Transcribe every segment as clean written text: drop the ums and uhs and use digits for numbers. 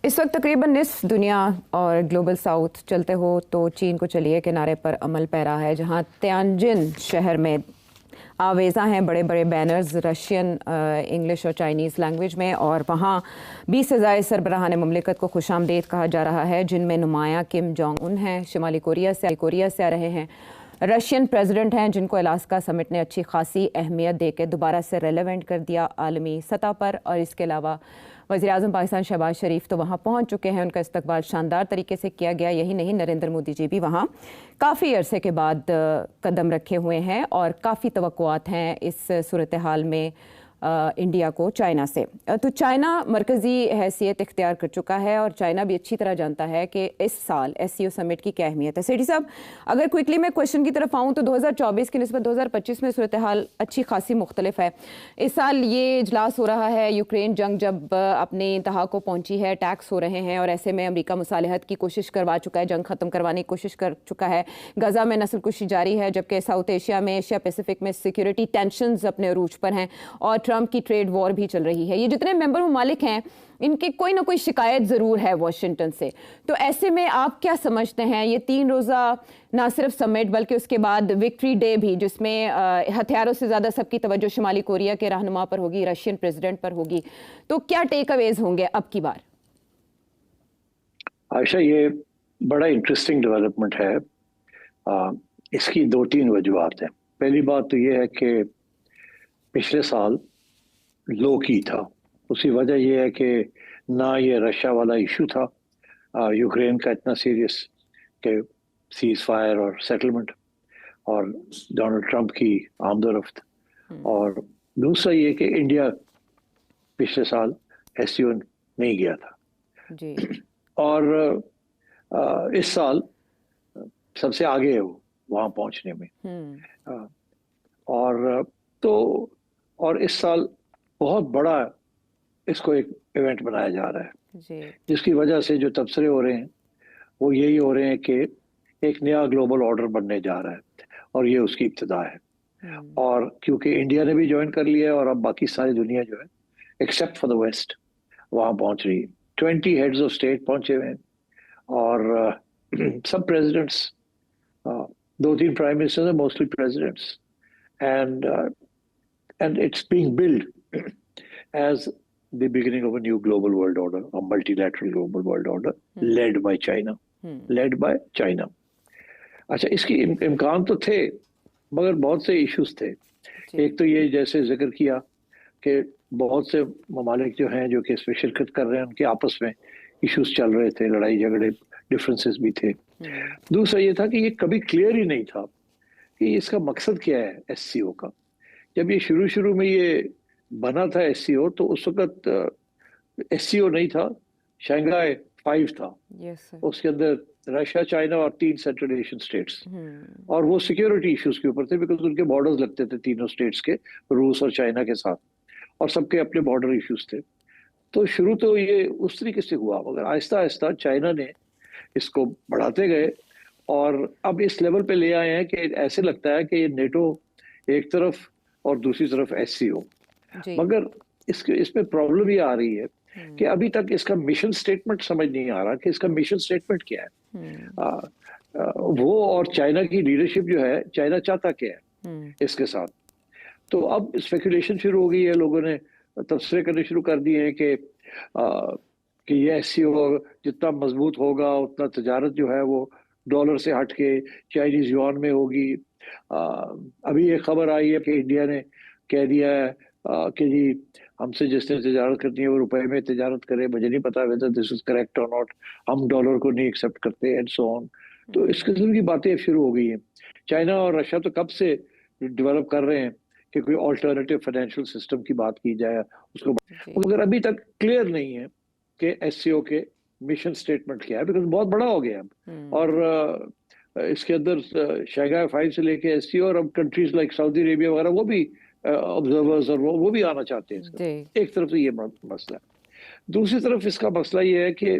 इस वक्त तकरीबन निस्फ दुनिया और ग्लोबल साउथ चलते हो तो चीन को चलिए किनारे पर अमल पैरा है, जहां तियानजिन शहर में आवेज़ा हैं बड़े बड़े बैनर्स रशियन, इंग्लिश और चाइनीज़ लैंग्वेज में, और वहाँ 20 से ज़ायद सरबराहान मुमलिकत को खुशामदीद कहा जा रहा है, जिनमें नुमाया किम जोंग उन हैं, शुमाली कोरिया से आ रहे हैं, रशियन प्रेसिडेंट हैं जिनको अलास्का समिट ने अच्छी खासी अहमियत देकर दोबारा से रेलेवेंट कर दिया आलमी सतह पर, और इसके अलावा वज़ीर-ए-आज़म पाकिस्तान शहबाज शरीफ तो वहाँ पहुँच चुके हैं, उनका इस्तकबाल शानदार तरीके से किया गया। यही नहीं, नरेंद्र मोदी जी भी वहाँ काफ़ी अरसे के बाद कदम रखे हुए हैं और काफ़ी तवक्कुआत हैं इस सूरत हाल में इंडिया को चाइना से। तो चाइना मरकज़ी हैसियत इख्तियार कर चुका है और चाइना भी अच्छी तरह जानता है कि इस साल SCO समिट की क्या अहमियत है। सेठी साहब, अगर क्विकली मैं क्वेश्चन की तरफ आऊँ तो 2024 की निस्बत 2025 में सूरत हाल अच्छी खासी मुख्तलिफ है। इस साल ये इजलास हो रहा है, यूक्रेन जंग जब अपनी इंतहा को पहुँची है, अटैक्स हो रहे हैं और ऐसे में अमरीका मुसालहत की कोशिश करवा चुका है, जंग ख़त्म करवाने की कोशिश कर चुका है, गज़ा में नस्ल कुशी जारी है, जबकि साउथ एशिया में, एशिया पैसिफिक में सिक्योरिटी टेंशंस अपने अरूज पर हैं और ट्रंप की ट्रेड वॉर भी चल रही है। ये जितने मेंबर ममालिक हैं इनके कोई ना कोई शिकायत ज़रूर है वाशिंगटन से। तो ऐसे में आप क्या समझते हैं, ये 3 रोज़ा ना सिर्फ समिट बल्कि उसके बाद विक्ट्री डे भी, जिसमें हथियारों से ज़्यादा सबकी तवज्जो शुमाली कोरिया के रहनुमा पर होगी, रशियन प्रेसिडेंट पर होगी, तो क्या टेक अवेज होंगे अब की बार? आयशा, ये बड़ा इंटरेस्टिंग डेवलपमेंट है। इसकी 2-3 वजूहत हैं। पहली बात तो ये है कि पिछले साल लो की था। उसकी वजह यह है कि ना ये रशिया वाला इशू था, यूक्रेन का इतना सीरियस कि सीज फायर और सेटलमेंट और डोनाल्ड ट्रंप की आमदोरफ्त, और दूसरा ये कि इंडिया पिछले साल SCO नहीं गया था जी। और इस साल सबसे आगे है वो वहाँ पहुँचने में। और तो और इस साल बहुत बड़ा इसको एक इवेंट बनाया जा रहा है जी। जिसकी वजह से जो तबसरे हो रहे हैं वो यही हो रहे हैं कि एक नया ग्लोबल ऑर्डर बनने जा रहा है और ये उसकी इब्तिदा है। और क्योंकि इंडिया ने भी ज्वाइन कर लिया है और अब बाकी सारी दुनिया जो है एक्सेप्ट फॉर द वेस्ट वहाँ पहुँच रही है। 20 हेड्स ऑफ स्टेट पहुंचे हुए हैं और सब प्रेसिडेंट्स, 2-3 प्राइम मिनिस्टर्स हैं, mostly presidents, and it's being built as the beginning of a new global world order, a multilateral global world order led by China. अच्छा, इसकी इम्कान तो थे मगर बहुत से इश्यूज थे। एक तो ये जैसे जिक्र किया कि बहुत से ममालिक जो हैं जो कि इसमें शिरकत कर रहे हैं उनके आपस में इश्यूज चल रहे थे, लड़ाई झगड़े, डिफरेंसेस भी थे। दूसरा ये था कि ये कभी क्लियर ही नहीं था कि इसका मकसद क्या है SCO का। जब ये शुरू में ये बना था SCO तो उस वक्त SCO नहीं था, शंघाई 5 था। उसके अंदर रशिया, चाइना और 3 सेंट्रल एशियन स्टेट्स, और वो सिक्योरिटी इश्यूज के ऊपर थे बिकॉज उनके बॉर्डर्स लगते थे तीनों स्टेट्स के, रूस और चाइना के साथ, और सबके अपने बॉर्डर इश्यूज थे। तो शुरू तो ये उस तरीके से हुआ, मगर आहिस्ता आहिस्ता चाइना ने इसको बढ़ाते गए और अब इस लेवल पे ले आए हैं कि ऐसे लगता है कि ये नेटो एक तरफ और दूसरी तरफ SCO। मगर इसमें प्रॉब्लम ये आ रही है कि अभी तक इसका मिशन स्टेटमेंट समझ नहीं आ रहा कि इसका मिशन स्टेटमेंट क्या है। वो और चाइना की लीडरशिप जो है, चाइना चाहता क्या है इसके साथ। तो अब स्पेकुलेशन शुरू हो गई है, लोगों ने तबसरे करने शुरू कर दिए हैं कि ये SCO जितना मजबूत होगा उतना तजारत जो है वो डॉलर से हट के चाइनीज युआन में होगी। अभी एक खबर आई है कि इंडिया ने कह दिया है कि जी हमसे जिसने तजारत करनी है वो रुपए में तजारत करे, मुझे नहीं पता वेदर दिस इज करेक्ट और नॉट, हम डॉलर को नहीं एक्सेप्ट करते एंड सो ऑन। तो इस किस्म की बातें शुरू हो गई हैं। चाइना और रशिया तो कब से डेवलप कर रहे हैं कि कोई ऑल्टरनेटिव फाइनेंशियल सिस्टम की बात की जाए उसको, मगर अभी तक क्लियर नहीं है कि SCO के मिशन स्टेटमेंट क्या है, बिकॉज बहुत बड़ा हो गया अब। और इसके अंदर शंघाई 5 से लेके SCO और अब कंट्रीज लाइक सऊदी अरेबिया वगैरह वो भी ऑब्जर्वर्स और वो भी आना चाहते हैं। एक तरफ तो ये मसला है, दूसरी तरफ इसका मसला ये है कि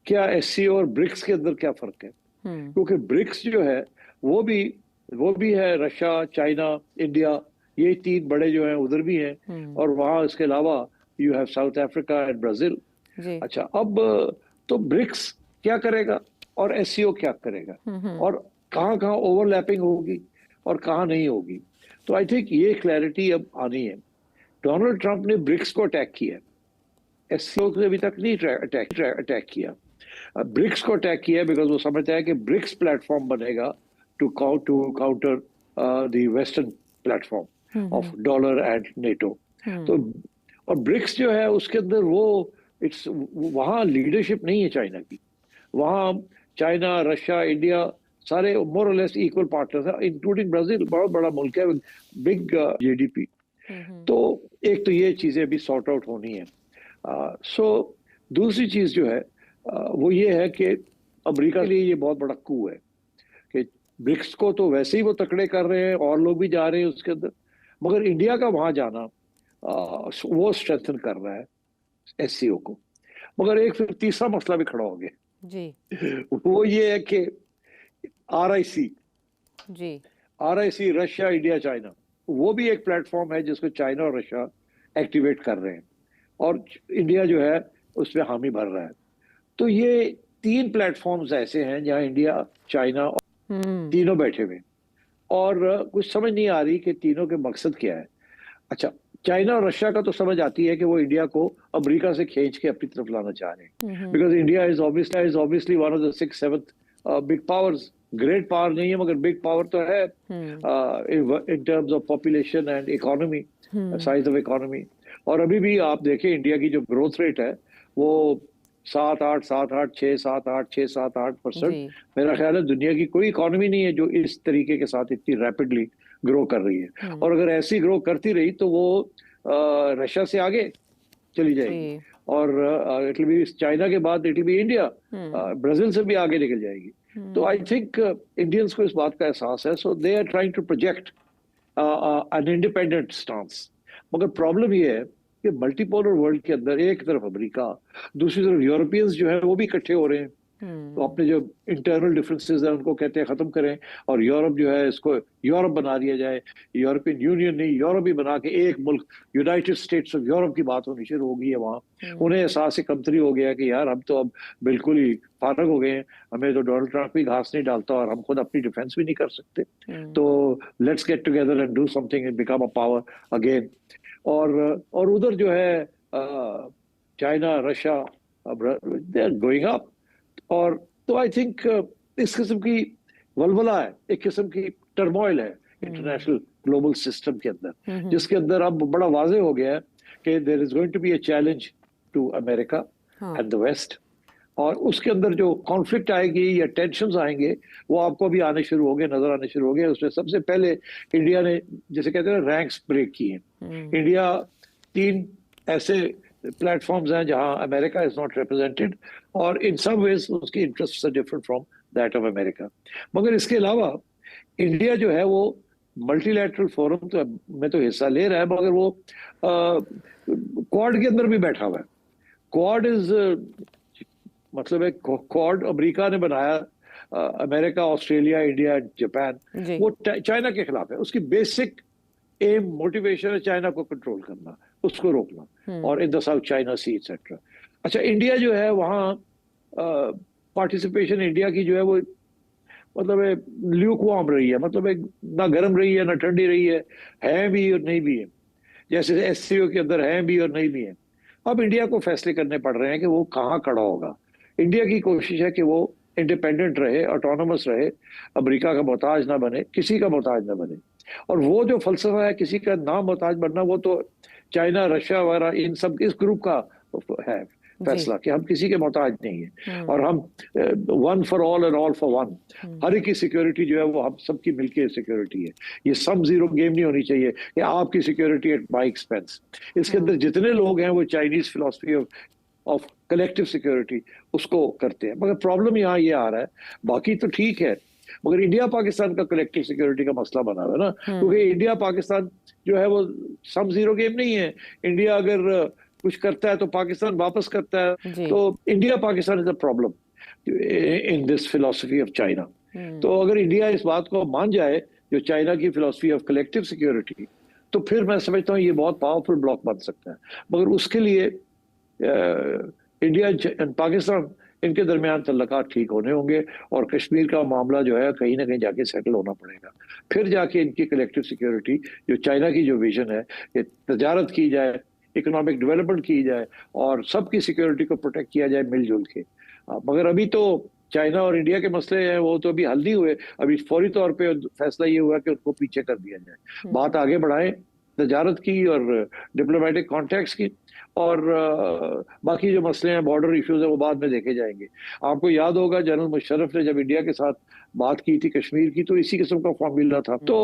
क्या SCO और ब्रिक्स के अंदर क्या फर्क है। क्योंकि ब्रिक्स जो है वो भी है रशिया, चाइना, इंडिया, ये 3 बड़े जो हैं उधर भी हैं, और वहाँ इसके अलावा you have South Africa and Brazil. जी। अच्छा, अब तो ब्रिक्स क्या करेगा और एससीओ क्या करेगा, और कहाँ कहाँ ओवरलैपिंग होगी और कहाँ नहीं होगी। तो आई थिंक ये क्लैरिटी अब आनी है। डोनाल्ड ट्रंप ने ब्रिक्स को अटैक किया, एससीओ को अभी तक नहीं अटैक किया। ब्रिक्स को अटैक किया बिकॉज वो समझता है कि ब्रिक्स प्लेटफॉर्म बनेगा to counter the western platform of dollar and NATO. तो और ब्रिक्स जो है उसके अंदर वो इट्स वहाँ लीडरशिप नहीं है चाइना की। वहाँ चाइना, रशिया, इंडिया सारे मोर और लेस इक्वल पार्टनर्स हैं, इंक्लूडिंग ब्राजील, बहुत बड़ा मुल्क है, बिग जीडीपी। तो एक तो ये चीजें अभी सॉर्ट आउट होनी है। सो दूसरी चीज जो है वो ये है कि अमेरिका के लिए ये बहुत बड़ा कू है कि ब्रिक्स को तो वैसे ही वो तकड़े कर रहे हैं और लोग भी जा रहे हैं उसके अंदर, मगर इंडिया का वहां जाना वो स्ट्रेंथन कर रहा है एससीओ को। मगर एक फिर तीसरा मसला भी खड़ा हो गया जी। वो ये है कि आरआईसी जी। आरआईसी रशिया, इंडिया, चाइना, वो भी एक प्लेटफॉर्म है जिसको चाइना और रशिया एक्टिवेट कर रहे हैं और इंडिया जो है उसमें हामी भर रहा है। तो ये तीन प्लेटफॉर्म्स ऐसे हैं जहां इंडिया, चाइना तीनों बैठे हुए हैं और कुछ समझ नहीं आ रही कि तीनों के मकसद क्या है। अच्छा, चाइना और रशिया का तो समझ आती है कि वो इंडिया को अमेरिका से खींच के अपनी तरफ लाना चाह रहे हैं, because India is obviously one of the 6-7 big powers. Great power नहीं है मगर बिग पावर तो है in terms of population and economy, size of economy. और अभी भी आप देखें इंडिया की जो ग्रोथ रेट है वो 7-8 मेरा ख्याल है दुनिया की कोई इकोनॉमी नहीं है जो इस तरीके के साथ इतनी रैपिडली ग्रो कर रही है। और अगर ऐसी ग्रो करती रही तो वो रशिया से आगे चली जाएगी और इट विल बी चाइना के बाद it will be India, Brazil से भी आगे निकल जाएगी। तो आई थिंक इंडियंस को इस बात का एहसास है, so they are trying to project an independent stance. मगर प्रॉब्लम ये है कि मल्टीपोलर वर्ल्ड के अंदर एक तरफ अमेरिका, दूसरी तरफ यूरोपियंस जो है वो भी इकट्ठे हो रहे हैं। तो अपने जो इंटरनल डिफरेंसेस हैं उनको कहते हैं खत्म करें और यूरोप जो है इसको यूरोप बना दिया जाए। यूरोपियन यूनियन नहीं, यूरोप ही बना के एक मुल्क, यूनाइटेड स्टेट्स ऑफ यूरोप की बात होनी शुरू हो गई है वहाँ। उन्हें एहसास कमतरी हो गया कि यार हम तो अब बिल्कुल ही फारग हो गए हैं, हमें तो डोनाल्ड ट्रंप भी घास नहीं डालता और हम खुद अपनी डिफेंस भी नहीं कर सकते। तो let's get together and do something and become a power again. और उधर जो है China, Russia, they are going up. और तो आई थिंक इस किस्म की वलवला है, एक किस्म की टर्मोइल है इंटरनेशनल ग्लोबल सिस्टम के अंदर, जिसके अंदर अब बड़ा वाजे हो गया है कि there is going to be a challenge to America and the west. और उसके अंदर जो कॉन्फ्लिक्ट आएगी या टेंशन आएंगे वो आपको भी आने शुरू हो गए, नजर आने शुरू हो गए। उसमें सबसे पहले इंडिया ने, जैसे कहते हैं, रैंक्स ब्रेक किए। इंडिया 3 ऐसे प्लेटफॉर्म्स हैं जहां अमेरिका इज नॉट रिप्रेजेंटेड और इन सम वेज उसकी interest are different from that of America. मगर इसके अलावा इंडिया जो है वो मल्टीलैटरल फोरम तो में तो हिस्सा ले रहा है, मगर वो क्वाड के अंदर भी बैठा हुआ है। क्वाड इज मतलब है, क्वाड अमेरिका ने बनाया, अमेरिका, ऑस्ट्रेलिया, इंडिया, जापान, वो चाइना के खिलाफ है। उसकी बेसिक एम, मोटिवेशन है चाइना को कंट्रोल करना, उसको रोकना, और in the South China Sea etcetera. अच्छा, इंडिया जो है वहाँ पार्टिसिपेशन इंडिया की जो है वो मतलब है ल्यूकवार्म रही है, मतलब है ना गर्म रही है ना ठंडी रही है भी और नहीं भी है। जैसे एससीओ के अंदर है भी और नहीं भी है। अब इंडिया को फैसले करने पड़ रहे हैं कि वो कहाँ खड़ा होगा। इंडिया की कोशिश है कि वो इंडिपेंडेंट रहे, ऑटोनोमस रहे, अमेरिका का मोहताज ना बने, किसी का मोहताज ना बने। और वो जो फलसफा है किसी का ना मोहताज बनना, वो तो चाइना, रशिया वगैरह इन सब इस ग्रुप का है फैसला कि हम किसी के मोहताज नहीं है और हम one for all and all for one. हर एक की सिक्योरिटी जो है वो हम सबकी मिलकर सिक्योरिटी है। ये सम जीरो गेम नहीं होनी चाहिए कि आपकी सिक्योरिटी एट माय एक्सपेंस। इसके अंदर जितने लोग हैं वो Chinese philosophy of collective security उसको करते हैं। मगर प्रॉब्लम यहाँ ये आ रहा है, बाकी तो ठीक है, मगर इंडिया पाकिस्तान का कलेक्टिव सिक्योरिटी का मसला बना हुआ है ना, क्योंकि इंडिया पाकिस्तान जो है वो सम जीरो गेम नहीं है। इंडिया अगर कुछ करता है तो पाकिस्तान वापस करता है, तो India Pakistan is a problem in this philosophy of China. तो अगर इंडिया इस बात को मान जाए जो चाइना की फिलॉसफी ऑफ कलेक्टिव सिक्योरिटी, तो फिर मैं समझता हूँ ये बहुत पावरफुल ब्लॉक बन सकता है। मगर उसके लिए इंडिया एंड पाकिस्तान, इनके दरमियान तल्लुकात ठीक होने होंगे और कश्मीर का मामला जो है कहीं ना कहीं जाके सेटल होना पड़ेगा। फिर जाके इनकी कलेक्टिव सिक्योरिटी, जो चाइना की जो विजन है, ये तजारत की जाए, इकोनॉमिक डेवलपमेंट की जाए और सबकी सिक्योरिटी को प्रोटेक्ट किया जाए मिलजुल के। मगर अभी तो चाइना और इंडिया के मसले हैं, वो तो अभी हल नहीं हुए। अभी फौरी तौर पे फैसला ये हुआ कि उनको पीछे कर दिया जाए। बात आगे बढ़ाएं तजारत की और डिप्लोमेटिक कॉन्टैक्ट्स की, और बाकी जो मसले हैं, बॉर्डर इश्यूज है, वो बाद में देखे जाएंगे। आपको याद होगा जनरल मुशर्रफ ने जब इंडिया के साथ बात की थी कश्मीर की, तो इसी किस्म का फॉर्मूला था। तो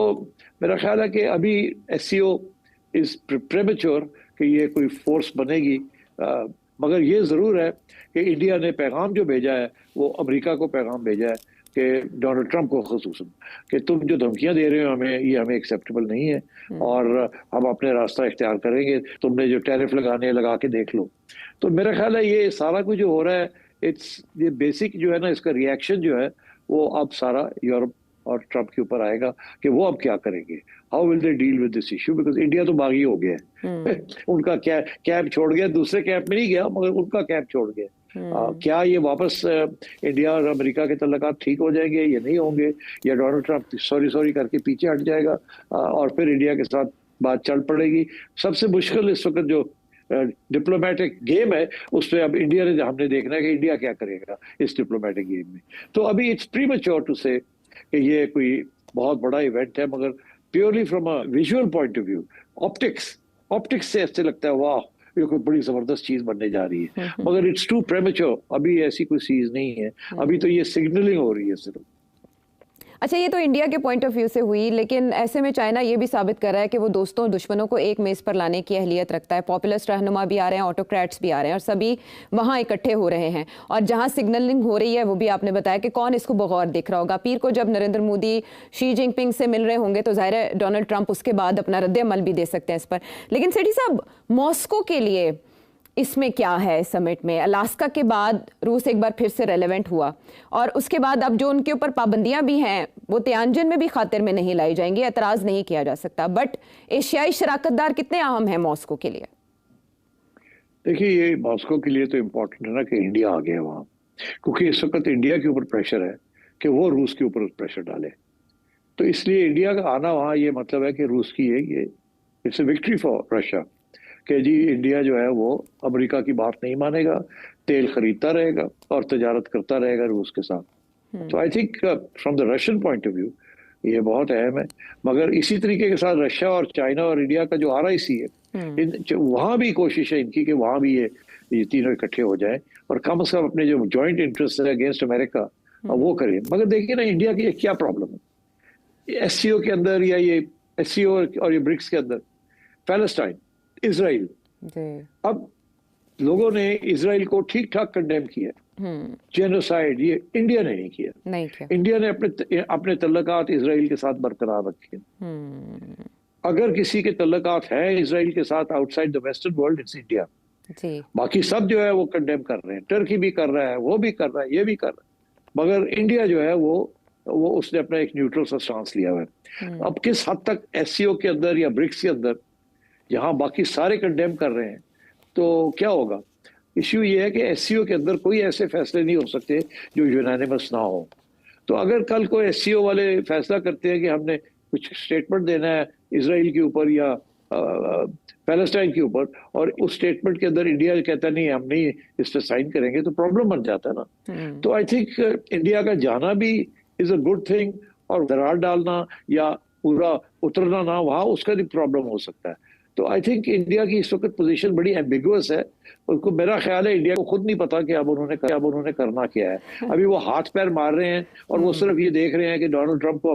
मेरा ख्याल है कि अभी एससीओ इज प्रेमेच्योर कि ये कोई फोर्स बनेगी, मगर ये जरूर है कि इंडिया ने पैगाम जो भेजा है वो अमेरिका को पैगाम भेजा है कि डोनाल्ड ट्रंप को खसूसन, कि तुम जो धमकियां दे रहे हो हमें, ये हमें एक्सेप्टेबल नहीं है और हम अपने रास्ता इख्तियार करेंगे। तुमने जो टैरिफ लगाने लगा के देख लो। तो मेरा ख्याल है ये सारा कुछ जो हो रहा है, ये बेसिक जो है ना, इसका रिएक्शन जो है वो अब सारा यूरोप और ट्रंप के ऊपर आएगा कि वो अब क्या करेंगे, how will they deal with this issue, because India तो बागी हो गया है। उनका कैंप छोड़ गया, दूसरे कैंप में नहीं गया मगर उनका कैंप छोड़ गया। क्या ये वापस इंडिया और अमेरिका के तल्लुकात ठीक हो जाएंगे, ये नहीं होंगे, या डोनाल्ड ट्रंप सॉरी करके पीछे हट जाएगा और फिर इंडिया के साथ बात चल पड़ेगी। सबसे मुश्किल इस वक्त जो डिप्लोमेटिक गेम है, उस पर अब इंडिया ने, हमने देखना है कि इंडिया क्या करेगा इस डिप्लोमेटिक गेम में। तो अभी इट्स प्रीमैच्योर टू से कि ये कोई बहुत बड़ा इवेंट है, मगर purely from a visual point of view, optics से ऐसे लगता है वाह ये कोई बड़ी जबरदस्त चीज बनने जा रही है, मगर इट्स टू प्रेमेच्योर। अभी ऐसी कोई चीज नहीं है, अभी तो ये सिग्नलिंग हो रही है सिर्फ। अच्छा, ये तो इंडिया के पॉइंट ऑफ व्यू से हुई, लेकिन ऐसे में चाइना ये भी साबित कर रहा है कि वो दोस्तों और दुश्मनों को एक मेज़ पर लाने की अहलियत रखता है। पॉपुलिस्ट रहनुमा भी आ रहे हैं, ऑटोक्रेट्स भी आ रहे हैं और सभी वहाँ इकट्ठे हो रहे हैं। और जहाँ सिग्नलिंग हो रही है वो भी आपने बताया कि कौन इसको बगौर देख रहा होगा। पीर को जब नरेंद्र मोदी शी जिनपिंग से मिल रहे होंगे तो जाहिर है डोनाल्ड ट्रंप उसके बाद अपना रद्द-ए-अमल भी दे सकते हैं इस पर। लेकिन सेठी साहब, मॉस्को के लिए इसमें क्या है समिट में? अलास्का के बाद रूस एक बार फिर से रेलेवेंट हुआ और उसके बाद अब जो उनके ऊपर पाबंदियां भी हैं वो तियानजिन में भी खातिर में नहीं लाई जाएंगी, एतराज नहीं किया जा सकता। बट एशियाई शराकतदार कितने अहम हैं मॉस्को के लिए? देखिए, ये मॉस्को के लिए तो इम्पोर्टेंट है ना कि इंडिया आ गया वहाँ, क्योंकि इस वक्त इंडिया के ऊपर प्रेशर है कि वो रूस के ऊपर प्रेशर डाले। तो इसलिए इंडिया का आना वहाँ ये मतलब है कि रूस की ये it's a victory for Russia, कि जी इंडिया जो है वो अमेरिका की बात नहीं मानेगा, तेल खरीदता रहेगा और तजारत करता रहेगा रूस के साथ। तो I think from the Russian point of view ये बहुत अहम है। मगर इसी तरीके के साथ रशिया और चाइना और इंडिया का जो RIC है, वहाँ भी कोशिश है इनकी कि वहाँ भी ये तीनों इकट्ठे हो जाए और कम से कम अपने जो जॉइंट इंटरेस्ट है अगेंस्ट अमेरिका वो करें। मगर देखिए ना, इंडिया की क्या प्रॉब्लम है SCO के अंदर, या ये SCO और ये ब्रिक्स के अंदर, पैलेस्टाइन, इजराइल। अब लोगों ने इजराइल को ठीक ठाक कंडेम किया, जेनोसाइड ये इंडिया ने नहीं किया। इंडिया ने अपने तल्लुकात इजराइल के साथ बरकरार रखे। अगर किसी के तल्लुकात हैं इजराइल के साथ outside the western world, it's India. बाकी सब जो है वो कंडेम कर रहे हैं, टर्की भी कर रहा है, वो भी कर रहा है, ये भी कर रहा है, मगर इंडिया जो है वो उसने अपना एक न्यूट्रल सा स्टांस लिया हुआ है। अब किस हद तक SCO के अंदर या ब्रिक्स के अंदर, जहां बाकी सारे कंडेम कर रहे हैं, तो क्या होगा? इश्यू ये है कि SCO के अंदर कोई ऐसे फैसले नहीं हो सकते जो यूनानिमस ना हो। तो अगर कल कोई SCO वाले फैसला करते हैं कि हमने कुछ स्टेटमेंट देना है इजराइल के ऊपर या पैलेस्टाइन के ऊपर, और उस स्टेटमेंट के अंदर इंडिया कहता नहीं हम नहीं इस पर साइन करेंगे, तो प्रॉब्लम बन जाता है ना। तो आई थिंक इंडिया का जाना भी इज अ गुड थिंग, और दरार डालना या पूरा उतरना ना वहाँ, उसका भी प्रॉब्लम हो सकता है। तो आई थिंक इंडिया की इस वक्त पोजीशन बड़ी एम्बिगुअस है। उनको, मेरा ख्याल है इंडिया को खुद नहीं पता कि अब उन्होंने करना क्या है। अभी वो हाथ पैर मार रहे हैं और वो सिर्फ ये देख रहे हैं कि डोनाल्ड ट्रंप को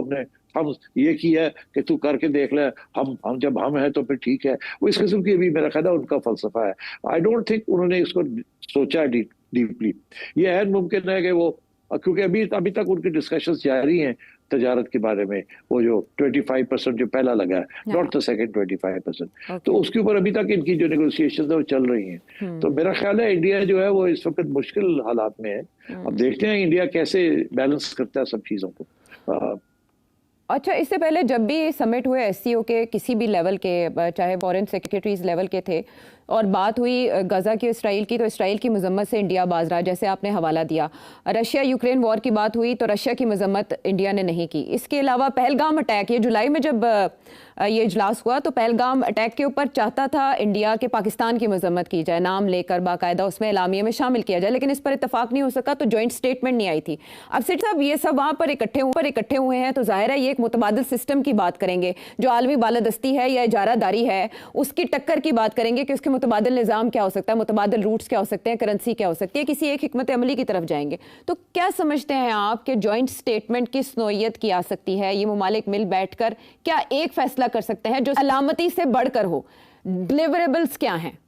हम ये किया है कि तू करके देख ले, हम जब हम हैं तो फिर ठीक है। वो इस किस्म की अभी मेरा ख्याल है उनका फलसफा है। आई डोंट थिंक उन्होंने इसको सोचा डीपली। ये है मुमकिन है कि वो, क्योंकि अभी तक उनकी डिस्कशंस जारी हैं तजारत के बारे में, वो जो 25% जो पहला लगा है, नॉट द सेकंड 25%, तो उसके ऊपर अभी तक इनकी जो नेगोशिएशंस है वो चल रही हैं। तो मेरा ख्याल है इंडिया जो है वो इस वक्त मुश्किल हालात में है। अब देखते हैं इंडिया कैसे बैलेंस करता है सब चीजों को। अच्छा, इससे पहले जब भी समिट हुए SCO के किसी भी लेवल के, चाहे फॉरेन सेक्रेटरीज लेवल के थे, और बात हुई गजा की, इसराइल की, तो इसराइल की मजम्मत से इंडिया बाज रहा, जैसे आपने हवाला दिया। रशिया यूक्रेन वॉर की बात हुई तो रशिया की मजम्मत इंडिया ने नहीं की। इसके अलावा पहलगाम अटैक, ये जुलाई में जब ये इजलास हुआ तो पहलगाम अटैक के ऊपर चाहता था इंडिया के पाकिस्तान की मजम्मत की जाए, नाम लेकर बाकायदा उसमें एलामिया में शामिल किया जाए, लेकिन इस पर इतफाक नहीं हो सका, तो जॉइंट स्टेटमेंट नहीं आई थी। अब सेठ साहब ये सब वहाँ पर इकट्ठे हुए हैं, तो जाहिर है ये एक मुतबादिल सिस्टम की बात करेंगे, जो आलमी बालादस्ती है या इजारादारी है उसकी टक्कर की बात करेंगे कि उसके मुतबादिल निज़ाम क्या हो सकता है, मुतबादिल रूट्स क्या हो सकते हैं, करेंसी क्या हो सकती है, किसी एक हिकमत अमली की तरफ जाएंगे। तो क्या समझते हैं आप कि जॉइंट स्टेटमेंट किस नौइयत की आ सकती है? ये मुमालिक मिल बैठकर क्या एक फैसला कर सकते हैं जो सलामती से बढ़कर हो? डिलीवरेबल्स क्या हैं?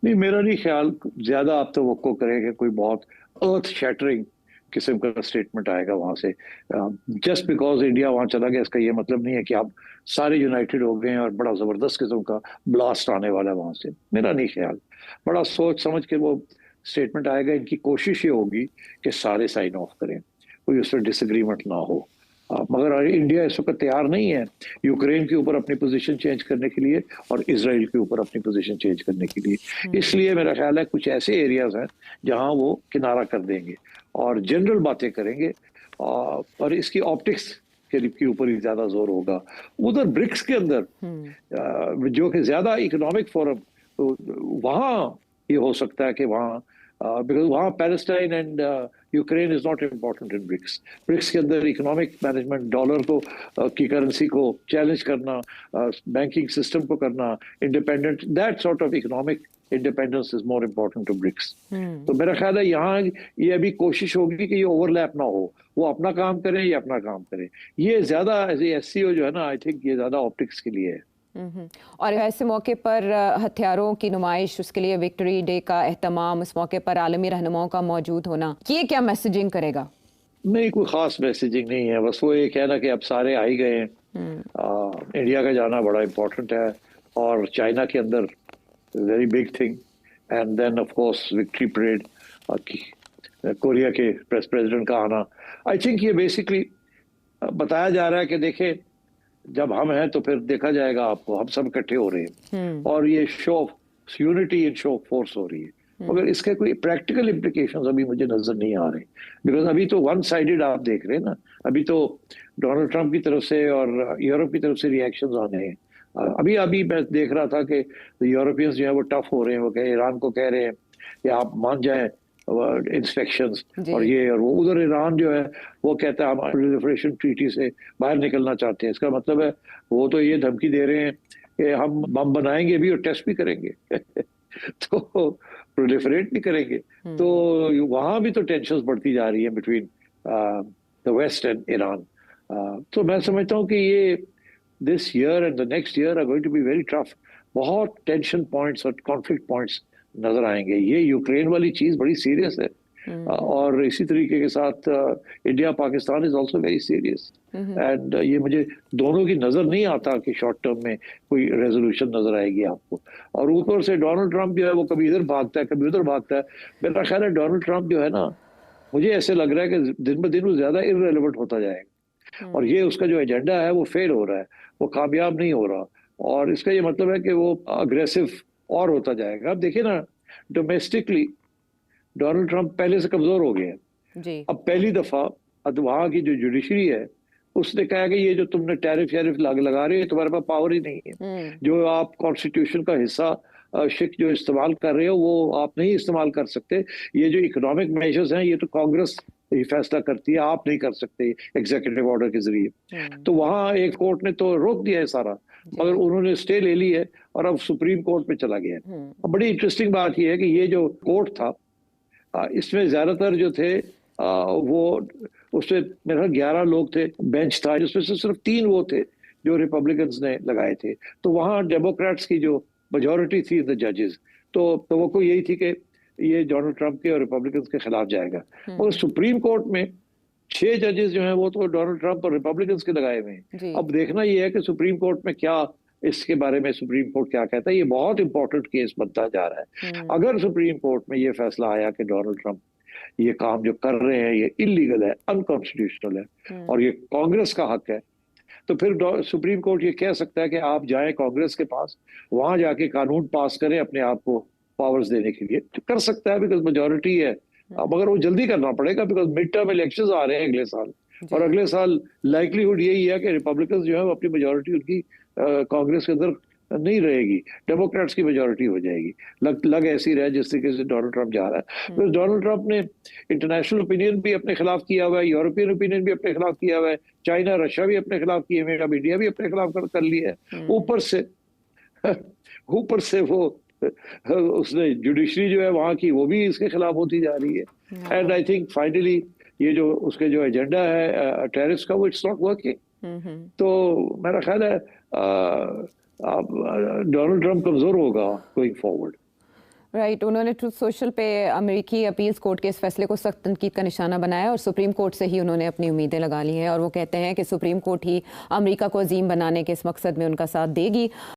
नहीं, मेरा नहीं ख्याल ज्यादा आप तो वो करेंगे कोई बहुत अर्थ शैटरिंग किस्म का स्टेटमेंट आएगा वहां से। जस्ट बिकॉज इंडिया वहां चला गया इसका ये मतलब नहीं है कि आप सारे यूनाइटेड हो गए हैं और बड़ा जबरदस्त किस्म का ब्लास्ट आने वाला है वहां से। मेरा नहीं ख्याल, बड़ा सोच समझ के वो स्टेटमेंट आएगा। इनकी कोशिश ये होगी कि सारे साइन ऑफ करें, कोई उस पर डिसएग्रीमेंट ना हो। मगर इंडिया इस वक्त तैयार नहीं है यूक्रेन के ऊपर अपनी पोजीशन चेंज करने के लिए और इसराइल के ऊपर अपनी पोजीशन चेंज करने के लिए। इसलिए मेरा ख्याल है कुछ ऐसे एरियाज हैं जहां वो किनारा कर देंगे और जनरल बातें करेंगे, और इसकी ऑप्टिक्स के ऊपर ही ज्यादा जोर होगा। उधर ब्रिक्स के अंदर जो कि ज्यादा इकोनॉमिक फोरम, वहां ये हो सकता है कि वहां बिकॉज वहाँ Palestine and Ukraine is not important in BRICS. BRICS के अंदर इकोनॉमिक मैनेजमेंट, डॉलर को की करेंसी को चैलेंज करना, बैंकिंग सिस्टम को करना, independent, that sort of economic independence is more important to BRICS. तो मेरा ख्याल है यहाँ ये अभी कोशिश होगी कि ये ओवरलैप ना हो, वो अपना काम करें, ये अपना काम करें। ये ज्यादा SCO जो है ना, आई थिंक ये ज्यादा ऑप्टिक्स के लिए है। और ऐसे मौके पर हथियारों की नुमाइश, उसके लिए विक्ट्री डे का एहतमाम, उस मौके पर आलमी रहनुमाओं का मौजूद होना, ये क्या मैसेजिंग करेगा? नहीं, कोई खास मैसेजिंग नहीं है, बस वो ये कहना कि अब सारे आ ही गए हैं। इंडिया का जाना बड़ा इम्पोर्टेंट है, और चाइना के अंदर very big thing, and then of course victory parade, Korea के प्रेसिडेंट का आना। आई थिंक ये बेसिकली बताया जा रहा है कि देखें, जब हम हैं तो फिर देखा जाएगा आपको, हम सब इकट्ठे हो रहे हैं और ये show off unity in show off force हो रही है। मगर इसके कोई प्रैक्टिकल इम्प्लीकेशंस अभी मुझे नजर नहीं आ रहे, बिकॉज अभी तो वन साइडेड आप देख रहे हैं ना। अभी तो डोनाल्ड ट्रंप की तरफ से और यूरोप की तरफ से रिएक्शंस आने हैं। अभी अभी मैं देख रहा था कि यूरोपियंस जो है वो टफ हो रहे हैं, वो ईरान को कह रहे हैं कि आप मान जाएं इंस्पेक्शंस और ये और वो। उधर ईरान जो है वो कहता है हम प्रोलिफरेशन ट्रीटी से बाहर निकलना चाहते हैं। इसका मतलब है वो तो ये धमकी दे रहे हैं कि हम बम बनाएंगे भी और टेस्ट भी करेंगे तो प्रोलिफरेट नहीं करेंगे। तो वहां भी तो टेंशन बढ़ती जा रही है between the west and Iran. तो मैं समझता हूँ कि ये this year and the next year are going to be very tough. बहुत टेंशन पॉइंट्स और कॉन्फ्लिक्ट पॉइंट्स नजर आएंगे। ये यूक्रेन वाली चीज बड़ी सीरियस है, और इसी तरीके के साथ India Pakistan is also very serious, and ये मुझे दोनों की नजर नहीं आता कि शॉर्ट टर्म में कोई रेजोल्यूशन नजर आएगी आपको। और ऊपर से डोनाल्ड ट्रंप जो है वो कभी इधर भागता है कभी उधर भागता है। मेरा ख्याल है डोनाल्ड ट्रंप जो है ना, मुझे ऐसे लग रहा है कि दिन ब दिन वो ज्यादा इररिलेवेंट होता जाएगा, और ये उसका जो एजेंडा है वो फेल हो रहा है, वो कामयाब नहीं हो रहा। और इसका ये मतलब है कि वो अग्रेसिव और होता जाएगा। अब देखिए ना, डोमेस्टिकली डोनाल्ड ट्रंप पहले से कमजोर हो गया है। अब पहली दफा वहां की जो जुडिशरी है उसने कहा कि ये जो तुमने टैरिफ लगा रहे हो, तुम्हारे पास पावर ही नहीं है। जो आप कॉन्स्टिट्यूशन का हिस्सा शिक जो इस्तेमाल कर रहे हो वो आप नहीं इस्तेमाल कर सकते। ये जो इकोनॉमिक मेजर्स हैं ये तो कांग्रेस ही फैसला करती है, आप नहीं कर सकते एग्जीक्यूटिव ऑर्डर के जरिए। तो वहां एक कोर्ट ने तो रोक दिया है सारा, मगर उन्होंने स्टे ले ली है और अब सुप्रीम कोर्ट में चला गया है। अब बड़ी इंटरेस्टिंग बात यह है कि ये जो कोर्ट था इसमें ज्यादातर जो थे वो उसमें मेरा 11 लोग थे, बेंच था जिसमें से सिर्फ 3 वो थे जो रिपब्लिकन्स ने लगाए थे। तो वहां डेमोक्रेट्स की जो मेजोरिटी थी द जजेस, तो वो को यही थी कि ये डोनाल्ड ट्रंप के और रिपब्लिकन्स के खिलाफ जाएगा। और सुप्रीम कोर्ट में 6 जजेस जो हैं वो तो डोनाल्ड ट्रंप और रिपब्लिकन्स के लगाए हुए हैं। अब देखना ये है कि सुप्रीम कोर्ट में क्या, इसके बारे में सुप्रीम कोर्ट क्या कहता है। ये बहुत इंपॉर्टेंट केस बनता जा रहा है। अगर सुप्रीम कोर्ट में ये फैसला आया कि डोनाल्ड ट्रंप ये काम जो कर रहे हैं ये इलीगल है, अनकॉन्स्टिट्यूशनल है और ये कांग्रेस का हक है, तो फिर सुप्रीम कोर्ट ये कह सकता है कि आप जाएं कांग्रेस के पास, वहां जाके कानून पास करें अपने आप को पावर्स देने के लिए, तो कर सकता है बिकॉज मेजोरिटी है। मगर वो जल्दी करना पड़ेगा बिकॉज मिड टर्म इलेक्शन आ रहे हैं अगले साल, और अगले साल लाइकलीहुड यही है कि रिपब्लिकन जो है वो अपनी मेजोरिटी उनकी कांग्रेस के अंदर नहीं रहेगी, डेमोक्रेट्स की मेजोरिटी हो जाएगी। लग ऐसी रहा है जिस तरीके से डोनाल्ड ट्रंप जा रहा है। तो डोनाल्ड ट्रंप ने इंटरनेशनल ओपिनियन भी अपने खिलाफ किया हुआ है, यूरोपियन ओपिनियन भी अपने खिलाफ किया हुआ है, चाइना रशिया भी अपने खिलाफ किए हुए, अब इंडिया भी अपने खिलाफ कर लिया है। ऊपर से वो उसने जुडिशरी जो है वहां की वो भी इसके खिलाफ होती जा रही है। एंड आई थिंक फाइनली ये जो उसके जो एजेंडा है टेरिस का, वो इट्स नॉट वर्किंग। तो मेरा ख्याल है डोनाल्ड ट्रंप कमजोर होगा गोइंग फॉरवर्ड। राइट उन्होंने ट्रूथ सोशल पे अमेरिकी अपील्स कोर्ट के इस फैसले को सख्त तनकीद का निशाना बनाया और सुप्रीम कोर्ट से ही उन्होंने अपनी उम्मीदें लगा ली हैं और वो कहते हैं कि सुप्रीम कोर्ट ही अमेरिका को अजीम बनाने के इस मकसद में उनका साथ देगी।